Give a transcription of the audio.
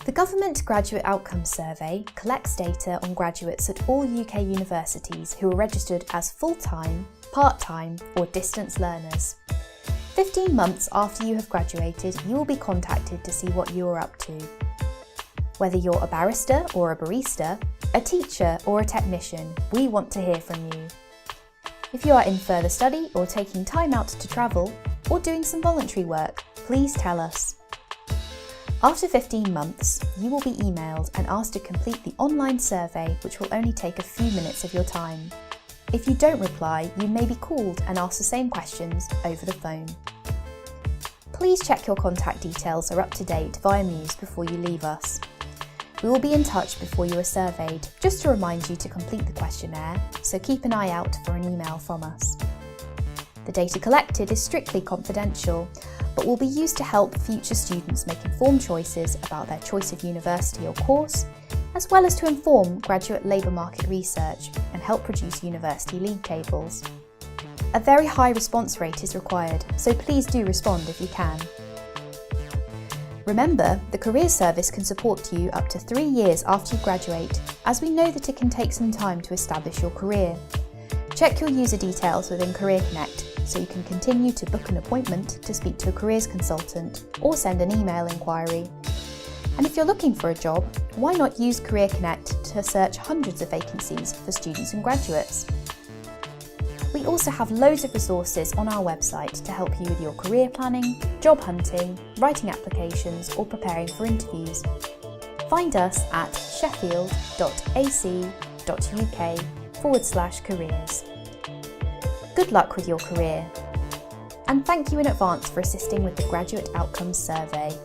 The Government Graduate Outcomes Survey collects data on graduates at all UK universities who are registered as full-time, part-time or distance learners. 15 months after you have graduated, you will be contacted to see what you are up to. Whether you're a barrister or a barista, a teacher or a technician, we want to hear from you. If you are in further study or taking time out to travel, or doing some voluntary work, please tell us. After 15 months, you will be emailed and asked to complete the online survey, which will only take a few minutes of your time. If you don't reply, you may be called and asked the same questions over the phone. Please check your contact details are up to date via Muse before you leave us. We will be in touch before you are surveyed, just to remind you to complete the questionnaire, so keep an eye out for an email from us. The data collected is strictly confidential, but will be used to help future students make informed choices about their choice of university or course, as well as to inform graduate labour market research and help produce university league tables. A very high response rate is required, so please do respond if you can. Remember, the Careers Service can support you up to 3 years after you graduate, as we know that it can take some time to establish your career. Check your user details within Career Connect so you can continue to book an appointment to speak to a careers consultant or send an email inquiry. And if you're looking for a job, why not use Career Connect to search hundreds of vacancies for students and graduates? We also have loads of resources on our website to help you with your career planning, job hunting, writing applications or preparing for interviews. Find us at sheffield.ac.uk/careers. Good luck with your career, and thank you in advance for assisting with the Graduate Outcomes Survey.